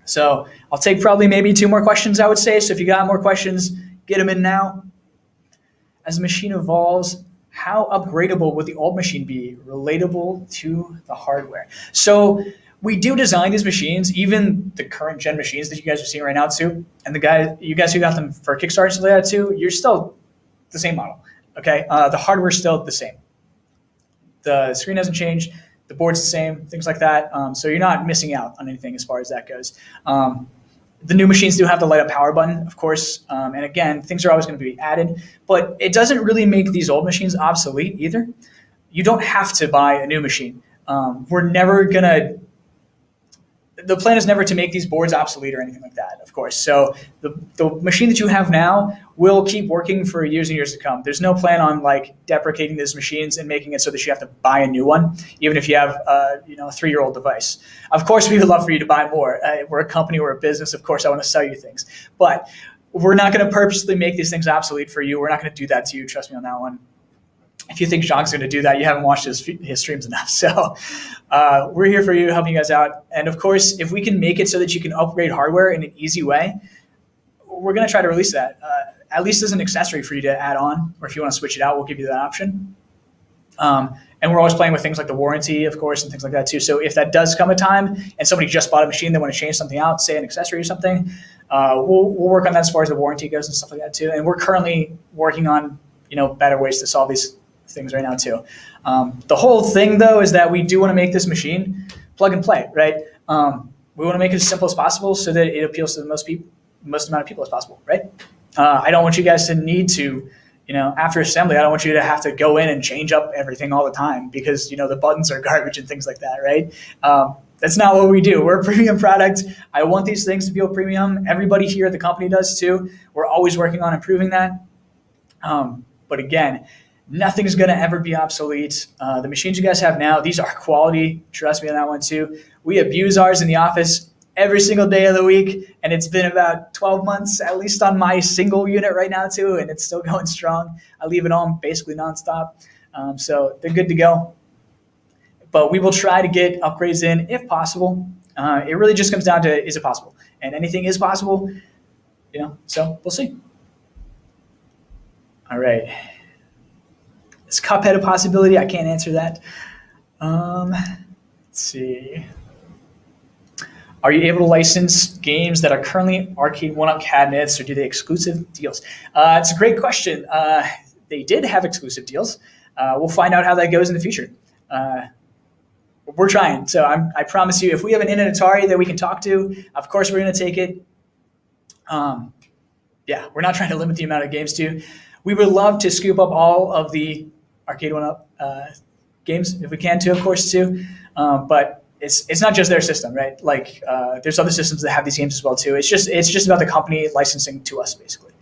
So I'll take probably maybe 2 more questions, I would say. So if you got more questions, get them in now. As the machine evolves, how upgradable would the old machine be relatable to the hardware? So we do design these machines, even the current gen machines that you guys are seeing right now too, and you guys who got them for Kickstarter and stuff like that too, you're still the same model, okay? The hardware's still the same. The screen hasn't changed. The board's the same, things like that. So you're not missing out on anything as far as that goes. The new machines do have the light up power button, of course. And again, things are always going to be added, but it doesn't really make these old machines obsolete either. You don't have to buy a new machine. The plan is never to make these boards obsolete or anything like that, of course. So the machine that you have now will keep working for years and years to come. There's no plan on like deprecating these machines and making it so that you have to buy a new one, even if you have a 3-year-old device. Of course, we would love for you to buy more. We're a company, we're a business. Of course, I want to sell you things. But we're not going to purposely make these things obsolete for you. We're not going to do that to you. Trust me on that one. If you think Jean's going to do that, you haven't watched his streams enough. So we're here for you, helping you guys out. And of course, if we can make it so that you can upgrade hardware in an easy way, we're going to try to release that. At least as an accessory for you to add on, or if you want to switch it out, we'll give you that option. And we're always playing with things like the warranty, of course, and things like that too. So if that does come a time and somebody just bought a machine, they want to change something out, say an accessory or something, we'll work on that as far as the warranty goes and stuff like that too. And we're currently working on better ways to solve these things right now too. The whole thing though is that we do want to make this machine plug and play, right? We want to make it as simple as possible so that it appeals to the most amount of people as possible, right? I don't want you guys to need to, after assembly, I don't want you to have to go in and change up everything all the time because, the buttons are garbage and things like that, right? That's not what we do. We're a premium product. I want these things to feel premium. Everybody here at the company does too. We're always working on improving that. But again, nothing's going to ever be obsolete. The machines you guys have now, these are quality. Trust me on that one too. We abuse ours in the office every single day of the week, and it's been about 12 months, at least on my single unit right now too, and it's still going strong. I leave it on basically nonstop. So they're good to go. But we will try to get upgrades in if possible. It really just comes down to, is it possible? And anything is possible, so we'll see. All right. Is Cuphead a possibility? I can't answer that. Let's see. Are you able to license games that are currently arcade one-up cabinets, or do they exclusive deals? It's a great question. They did have exclusive deals. We'll find out how that goes in the future. we're trying. So I promise you, if we have an in and Atari that we can talk to, of course we're going to take it. Yeah, we're not trying to limit the amount of games too. We would love to scoop up all of the Arcade 1-Up games if we can too, of course too. But it's not just their system, right? Like there's other systems that have these games as well too. It's just about the company licensing to us basically.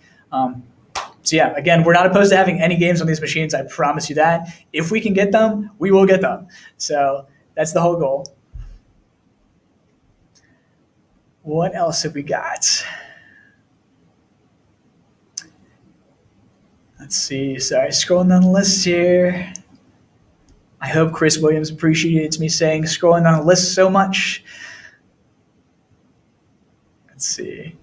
So yeah, again, we're not opposed to having any games on these machines. I promise you that. If we can get them, we will get them. So that's the whole goal. What else have we got? Let's see. Sorry, scrolling down the list here. I hope Chris Williams appreciates me saying scrolling down the list so much. Let's see.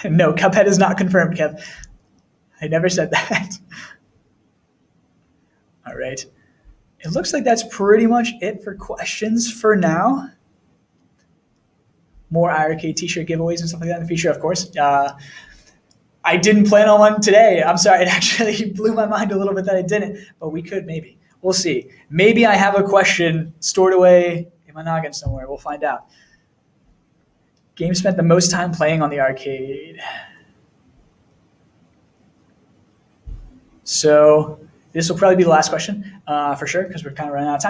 No, Cuphead is not confirmed, Kev. I never said that. All right. It looks like that's pretty much it for questions for now. More iiRcade t-shirt giveaways and stuff like that in the future, of course. I didn't plan on one today. I'm sorry. It actually blew my mind a little bit that I didn't, but we could maybe. We'll see. Maybe I have a question stored away in my noggin somewhere. We'll find out. Game spent the most time playing on the arcade. So this will probably be the last question for sure because we're kind of running out of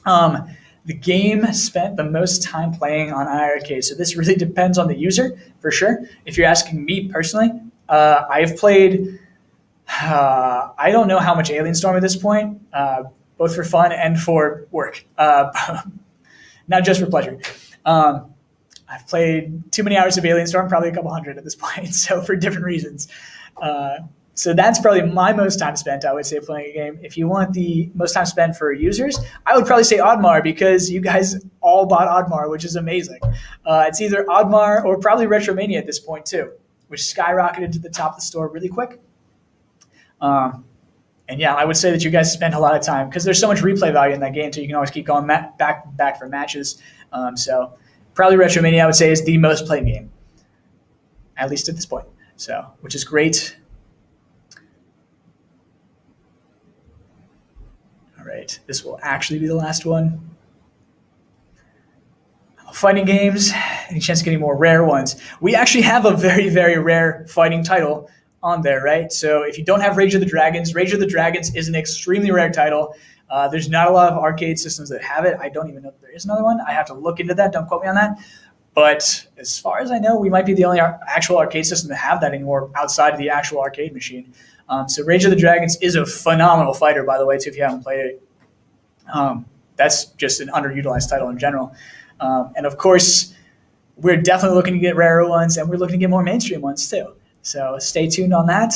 time. The game spent the most time playing on iiRcade. So this really depends on the user for sure. If you're asking me personally, I've played, I don't know how much Alien Storm at this point, both for fun and for work, not just for pleasure. I've played too many hours of Alien Storm, probably a couple hundred at this point, so for different reasons. So that's probably my most time spent, I would say, playing a game. If you want the most time spent for users, I would probably say Oddmar because you guys all bought Oddmar, which is amazing. It's either Oddmar or probably Retromania at this point too, which skyrocketed to the top of the store really quick. And yeah, I would say that you guys spend a lot of time because there's so much replay value in that game too. You can always keep going back for matches. So probably Retromania, I would say, is the most played game, at least at this point. So, which is great. All right, this will actually be the last one. Fighting games, any chance of getting more rare ones? We actually have a very, very rare fighting title on there, right? So if you don't have Rage of the Dragons is an extremely rare title. There's not a lot of arcade systems that have it. I don't even know if there is another one. I have to look into that. Don't quote me on that. But as far as I know, we might be the only actual arcade system to have that anymore outside of the actual arcade machine. So Rage of the Dragons is a phenomenal fighter, by the way, too, if you haven't played it. That's just an underutilized title in general. And of course, we're definitely looking to get rarer ones, and we're looking to get more mainstream ones too. So stay tuned on that.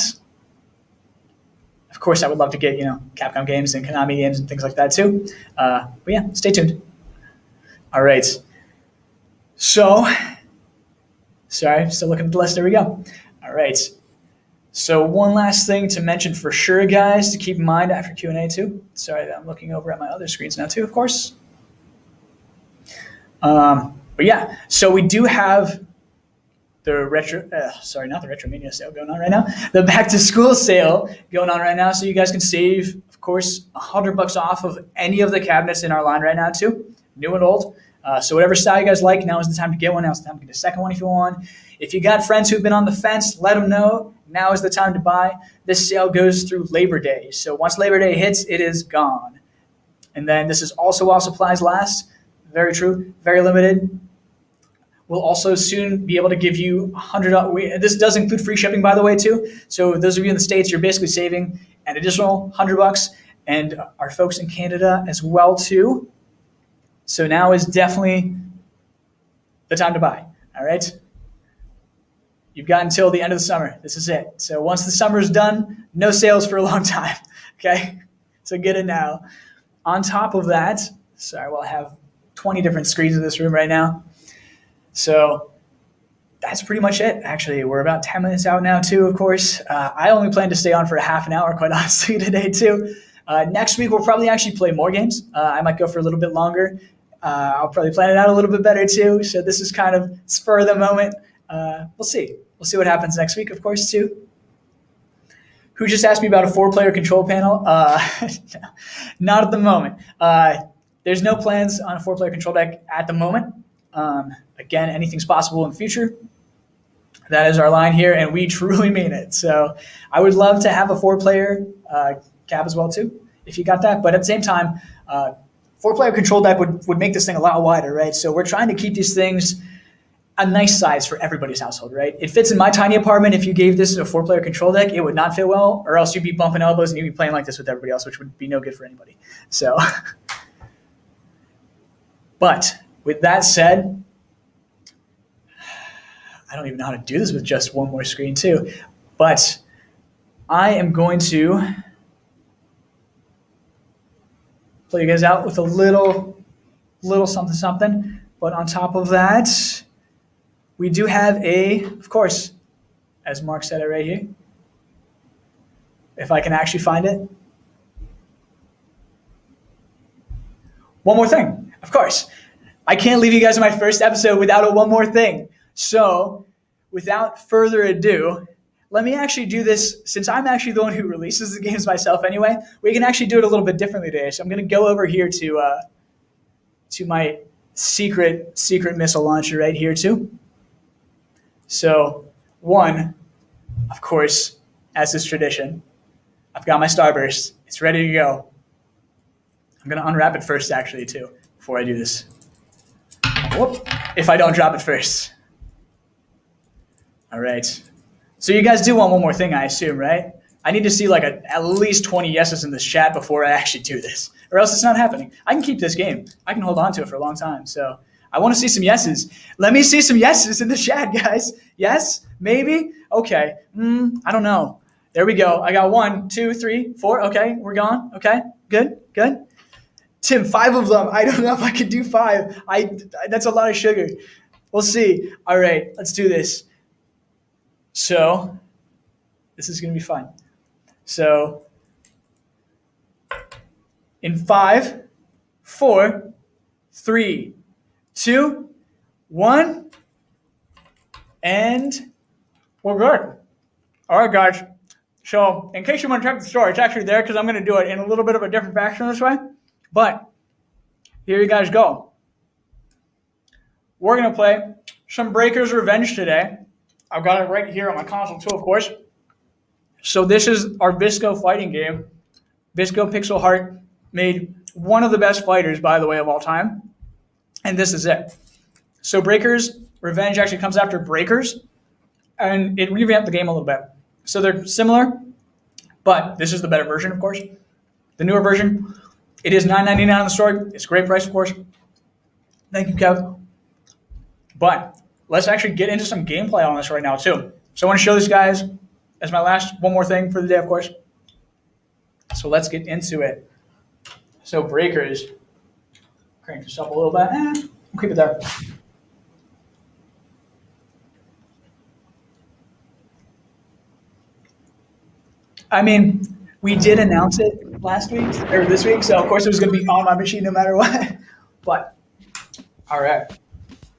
Of course, I would love to get Capcom games and Konami games and things like that too. But yeah, stay tuned. All right. So, sorry, still looking at the list. There we go. All right. So one last thing to mention for sure, guys, to keep in mind after Q&A too. Sorry, I'm looking over at my other screens now too, of course. But yeah, so we do have the not the Retromania sale going on right now. The back to school sale going on right now. So you guys can save, of course, $100 off of any of the cabinets in our line right now too, new and old. So whatever style you guys like, now is the time to get one. Now is the time to get a second one if you want. If you got friends who've been on the fence, let them know. Now is the time to buy. This sale goes through Labor Day. So once Labor Day hits, it is gone. And then this is also while supplies last. Very true. Very limited. We'll also soon be able to give you $100. This does include free shipping, by the way, too. So those of you in the States, you're basically saving an additional $100, and our folks in Canada as well, too. So now is definitely the time to buy. All right. You've got until the end of the summer. This is it. So once the summer is done, no sales for a long time. Okay. So get it now. On top of that, sorry, well, I have 20 different screens in this room right now. So that's pretty much it. Actually, we're about 10 minutes out now too, of course. I only plan to stay on for a half an hour, quite honestly, today too. Next week, we'll probably actually play more games. I might go for a little bit longer. I'll probably plan it out a little bit better too. So this is kind of spur of the moment. We'll see. We'll see what happens next week, of course, too. who just asked me about a 4-player control panel. Not at the moment. There's no plans on a 4-player control deck at the moment. Again, anything's possible in the future. That is our line here, and we truly mean it. So I would love to have a 4-player cab as well too, if you got that. But at the same time, 4-player control deck would make this thing a lot wider, right? So we're trying to keep these things a nice size for everybody's household, right? It fits in my tiny apartment. If you gave this a 4-player control deck, it would not fit well, or else you'd be bumping elbows and you'd be playing like this with everybody else, which would be no good for anybody. So, but with that said, I don't even know how to do this with just one more screen too, but I am going to play you guys out with a little something. But on top of that, we do have of course, as Mark said it right here, if I can actually find it. One more thing, of course. I can't leave you guys in my first episode without a one more thing. So without further ado, let me actually do this. Since I'm actually the one who releases the games myself anyway, we can actually do it a little bit differently today. So I'm going to go over here to my secret missile launcher right here too. So one, of course, as is tradition, I've got my Starburst. It's ready to go. I'm going to unwrap it first actually too, before I do this. Whoop, if I don't drop it first. All right. So you guys do want one more thing, I assume, right? I need to see like at least 20 yeses in this chat before I actually do this, or else it's not happening. I can keep this game. I can hold on to it for a long time. So I want to see some yeses. Let me see some yeses in the chat, guys. Yes? Maybe? Okay. I don't know. There we go. I got 1, 2, 3, 4. Okay, we're gone. Okay, good. Tim, 5 of them. I don't know if I could do 5. That's a lot of sugar. We'll see. All right, let's do this. So this is going to be fun. So in 5, 4, 3, 2, 1, and we're good. All right, guys. So in case you want to check the store, it's actually there because I'm going to do it in a little bit of a different fashion this way. But here you guys go. We're going to play some Breaker's Revenge today. I've got it right here on my console too, of course. So this is our Visco fighting game. Visco Pixel Heart made one of the best fighters, by the way, of all time. And this is it. So Breaker's Revenge actually comes after Breakers, and it revamped the game a little bit. So they're similar, but this is the better version, of course. The newer version, it is $9.99 on the store. It's a great price, of course. Thank you, Kev. But let's actually get into some gameplay on this right now, too. So I want to show this, guys, as my last one more thing for the day, of course. So let's get into it. So Breakers, crank this up a little bit. We'll keep it there. I mean, we did announce it last week, or this week, so of course it was going to be on my machine no matter what. But, all right.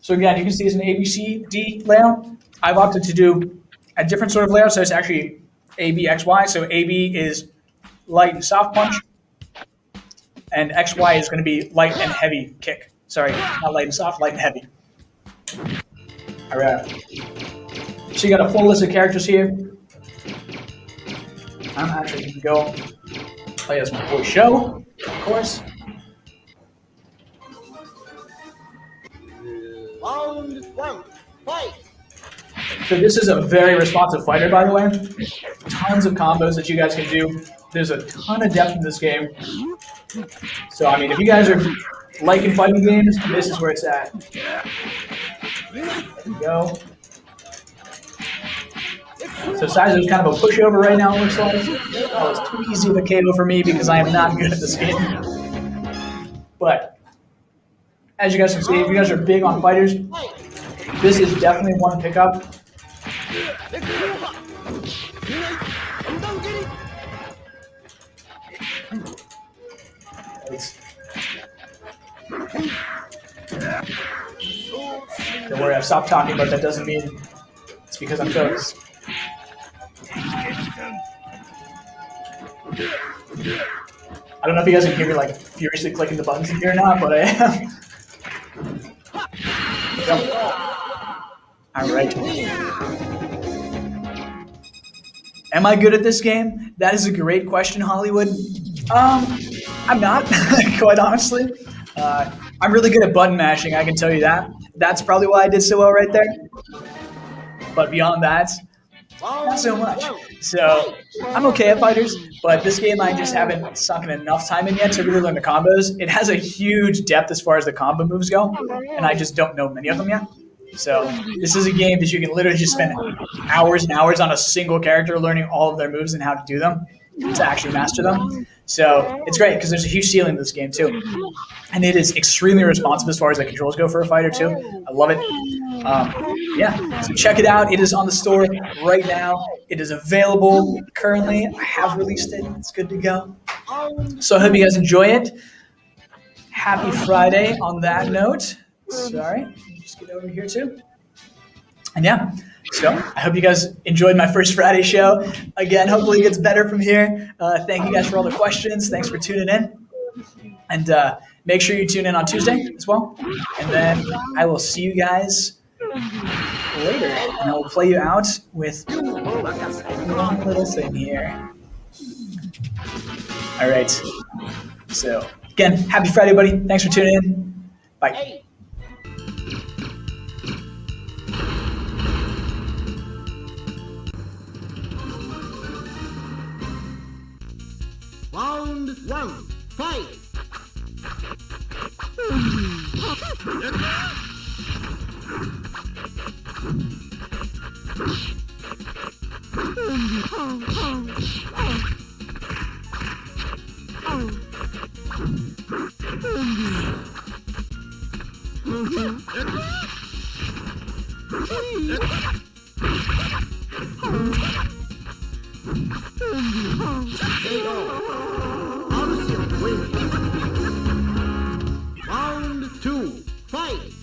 So again, you can see it's an ABCD layout. I've opted to do a different sort of layout, so it's actually ABXY. So AB is light and soft punch, and XY is going to be light and heavy kick. Sorry, not light and soft, light and heavy. All right. So you got a full list of characters here. I'm actually going to go play as my boy Show, of course.
Round 1, fight!
So this is a very responsive fighter, by the way. Tons of combos that you guys can do. There's a ton of depth in this game. So, I mean, if you guys are liking fighting games, this is where it's at. There we go. So Sizo's kind of a pushover right now, it looks like. Oh, it's too easy of a KO for me because I am not good at this game. But as you guys can see, if you guys are big on fighters, this is definitely one pickup. Don't worry, I've stopped talking, but that doesn't mean it's because I'm focused. I don't know if you guys can hear me like furiously clicking the buttons in here or not, but I am. All right. Am I good at this game? That is a great question, Hollywood. I'm not, quite honestly. I'm really good at button mashing, I can tell you that. That's probably why I did so well right there. But beyond that, not so much. So I'm okay at fighters, but this game I just haven't sunk in enough time in yet to really learn the combos. It has a huge depth as far as the combo moves go, and I just don't know many of them yet. So this is a game that you can literally just spend hours and hours on a single character learning all of their moves and how to do them to actually master them. So it's great because there's a huge ceiling to this game too. And it is extremely responsive as far as the controls go for a fighter too. I love it. Yeah, so check it out. It is on the store right now. It is available currently. I have released it. It's good to go. So I hope you guys enjoy it. Happy Friday on that note. Sorry, just get over here too. And yeah, so I hope you guys enjoyed my first Friday show. Again, hopefully it gets better from here. Thank you guys for all the questions. Thanks for tuning in. And make sure you tune in on Tuesday as well. And then I will see you guys later. And I will play you out with one little thing here. All right. So again, happy Friday, buddy. Thanks for tuning in. Bye.
Round one, fight! Round two, fight!